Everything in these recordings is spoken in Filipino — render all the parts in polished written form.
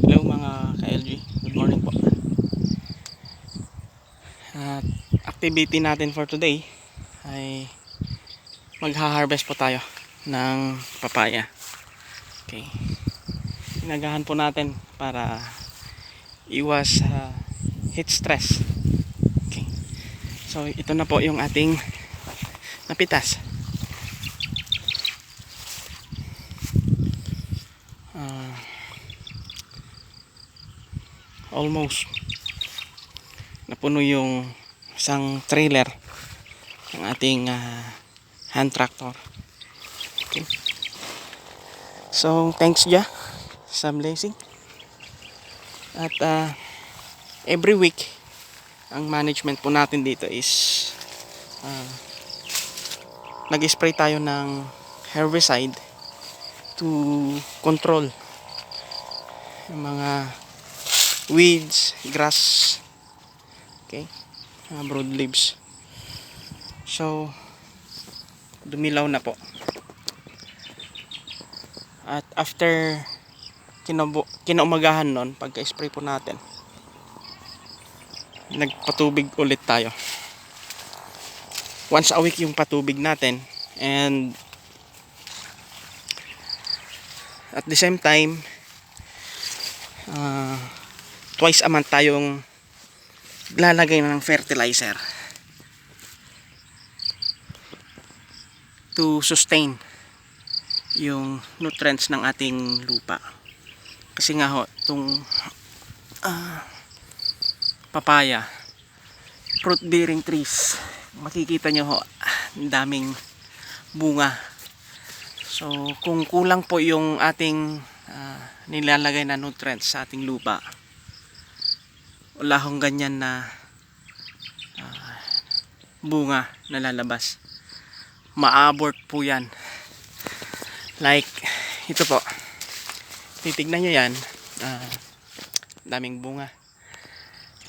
Hello mga ka-LG, good morning po. At activity natin for today ay magha-harvest po tayo ng papaya. Okay. Inagahan po natin para iwas heat stress. Okay. So ito na po yung ating napitas. Almost napuno yung isang trailer ng ating hand tractor. Okay. So thanks Ja sa blessing. At every week ang management po natin dito is nag-spray tayo ng herbicide to control yung mga weeds, grass, okay, broadleaves. So dumilaw na po. At after kinaumagahan nun, pagka-spray po natin, nagpatubig ulit tayo. Once a week yung patubig natin, and at the same time twice a month tayong lalagay ng fertilizer to sustain yung nutrients ng ating lupa. Kasi nga ho, itong papaya, fruit bearing trees, makikita nyo ho, ang daming bunga. So kung kulang po yung ating nilalagay na nutrients sa ating lupa, wala hong ganyan na bunga na lalabas. Ma-abort po yan. Like ito po, titignan nyo yan, daming bunga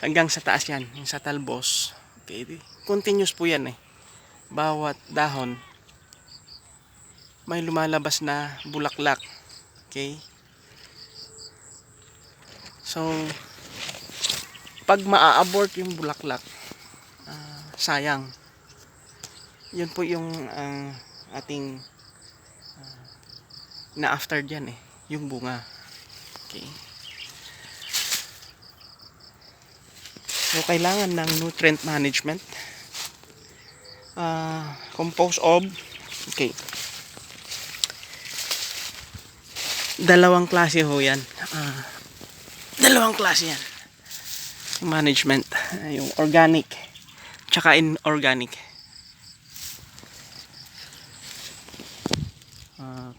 hanggang sa taas yan, yung sa talbos. Okay, continuous po yan eh. Bawat dahon may lumalabas na bulaklak. Okay, so pag maa-abort yung bulaklak, sayang. Yun po yung ating na after dyan eh, yung bunga. Okay, so kailangan ng nutrient management, compost of, okay, dalawang klase ho yan, dalawang klase yan management, yung organic tsaka inorganic.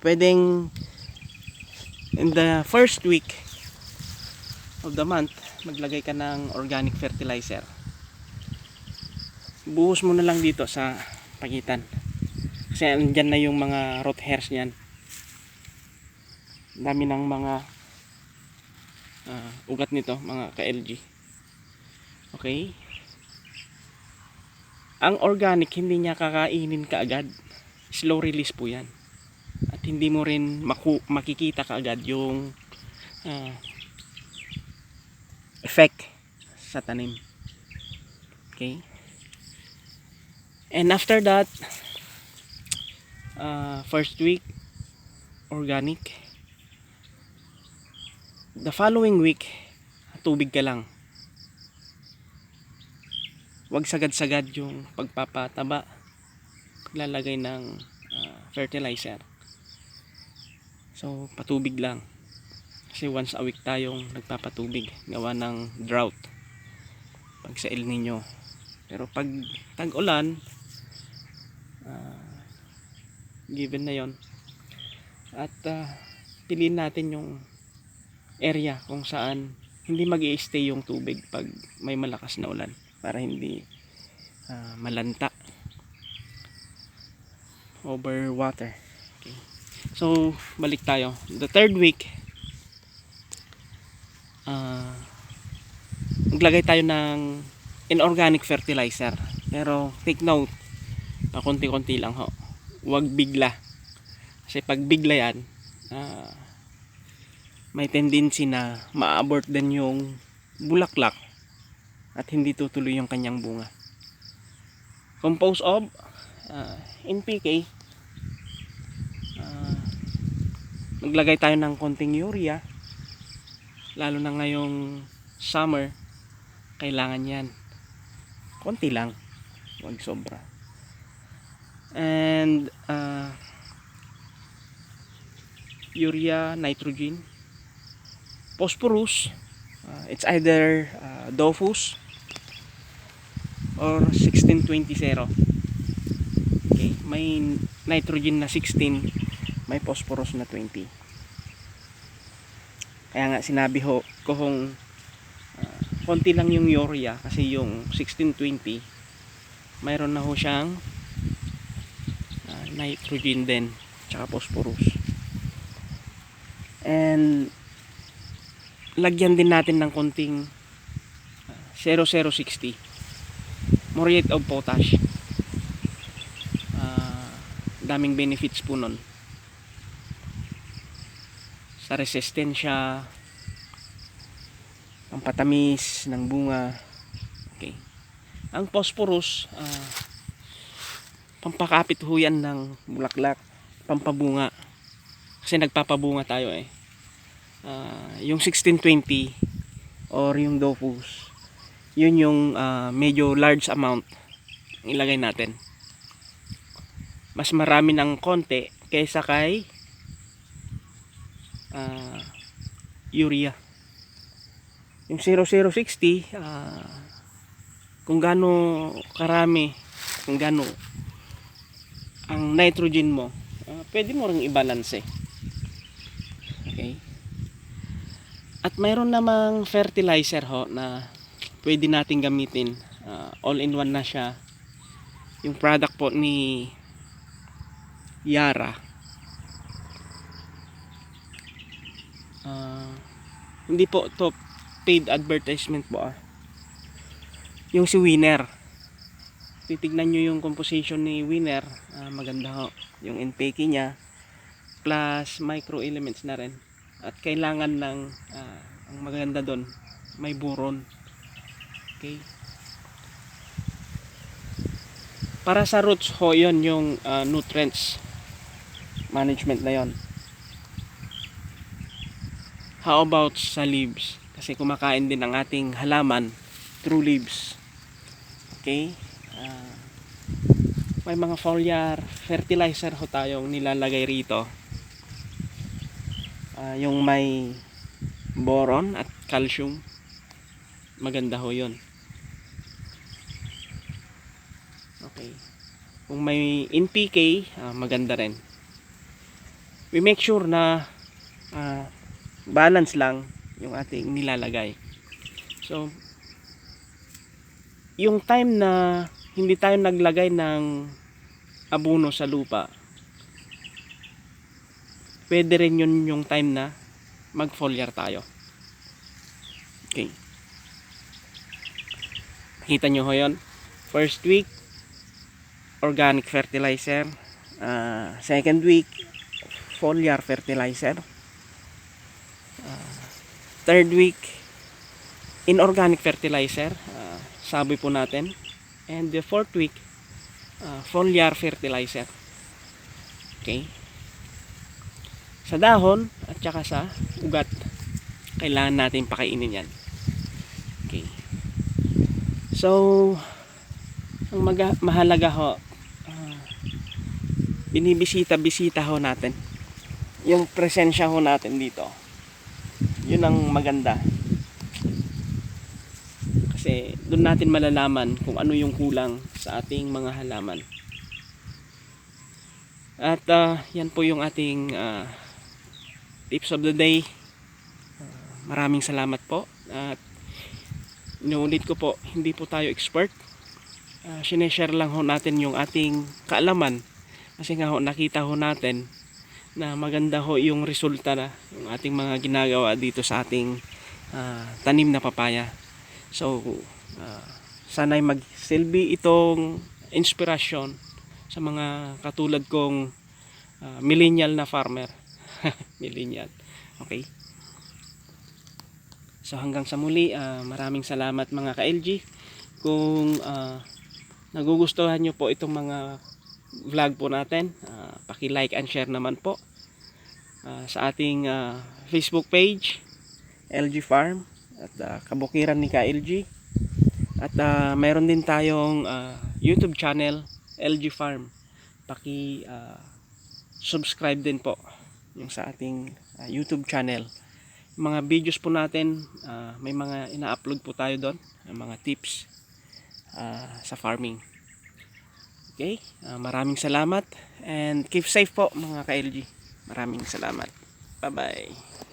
Pwedeng in the first week of the month maglagay ka ng organic fertilizer. Buhos mo na lang dito sa pagitan kasi andyan na yung mga root hairs niyan. Dami ng mga ugat nito mga ka-LG. Okay, ang organic hindi niya kakainin kaagad, slow release po yan, at hindi mo rin makikita kaagad yung effect sa tanim. Okay, and after that, first week organic, the following week tubig ka lang. Wag sagad-sagad yung pagpapataba, paglalagay ng fertilizer. So patubig lang, kasi once a week tayong nagpapatubig gawa ng drought pag sa El Nino. Pero pag tag-ulan, given na yon. At piliin natin yung area kung saan hindi mag-i-stay yung tubig pag may malakas na ulan, para hindi malanta, over water. Okay. So balik tayo, the third week, maglagay tayo ng inorganic fertilizer. Pero take note, pakunti-kunti lang ho, huwag bigla, kasi pag bigla yan, may tendency na ma-abort din yung bulaklak at hindi tutuloy yung kanyang bunga. Compose of NPK, maglagay tayo ng konting urea, lalo na ngayong summer, kailangan yan. Konti lang, huwag sobra. And urea, nitrogen, phosphorus, it's either Dofus or 16-20-0. Okay, may nitrogen na 16, may phosphorus na 20. Kaya nga sinabi ko kung konti lang yung urea, kasi yung 16-20 mayroon na ho siyang nitrogen din tsaka phosphorus. And lagyan din natin ng konting 0060 muriate of potash. Daming benefits po nun sa resistensya, pampatamis ng bunga. Okay. Ang phosphorus, pampakapit ho yan ng bulaklak, pampabunga, kasi nagpapabunga tayo eh. Yung 16-20 or yung Dofus, yun yung medyo large amount ilagay natin. Mas marami ng konti kaysa kay urea. Yung 0060, kung gaano karami, kung gaano ang nitrogen mo, pwede mo ring i-balance eh. Okay. At mayroon namang fertilizer ho na pwede nating gamitin, all-in-one na siya. Yung product po ni Yara, hindi po to paid advertisement po. Yung si Winner, titignan nyo yung composition ni Winner, maganda ho yung NPK niya plus micro elements na rin. At kailangan ng ang maganda doon, may boron. Okay. Para sa roots ho, yun yung nutrients management na yon. How about sa leaves? Kasi kumakain din ang ating halaman through leaves. Okay. May mga foliar fertilizer ho tayong nilalagay rito. Yung may boron at calcium, maganda ho yun. Okay. Kung may NPK, maganda rin. We make sure na balance lang yung ating nilalagay. So yung time na hindi tayo naglagay ng abono sa lupa, pwede rin yun yung time na mag foliar tayo. Okay. Kita nyo ho yun. First week, organic fertilizer. Second week, foliar fertilizer. Third week, inorganic fertilizer, sabi po natin. And the fourth week, foliar fertilizer. Okay. Sa dahon at saka sa ugat, kailangan natin pakainin yan. Okay. So ang mahalaga ho, binibisita-bisita ho natin yung presensya ho natin dito. Yun ang maganda, kasi doon natin malalaman kung ano yung kulang sa ating mga halaman. At yan po yung ating tips of the day. Maraming salamat po. At inuulit ko po, hindi po tayo expert. Sineshare lang ho natin yung ating kaalaman, kasi nga ho nakita ho natin na maganda ho yung resulta na yung ating mga ginagawa dito sa ating tanim na papaya. So sana'y magsilbi itong inspirasyon sa mga katulad kong millennial na farmer. Millennial. Okay. So hanggang sa muli, maraming salamat mga ka-LG. Kung nagugustuhan nyo po itong mga vlog po natin, paki-like and share naman po sa ating Facebook page, LG Farm at kabukiran ni ka-LG. At mayroon din tayong YouTube channel, LG Farm. Subscribe din po yung sa ating YouTube channel. Yung mga videos po natin, may mga ina-upload po tayo doon, mga tips sa farming. Okay, maraming salamat and keep safe po mga ka-LG. Maraming salamat. Bye-bye.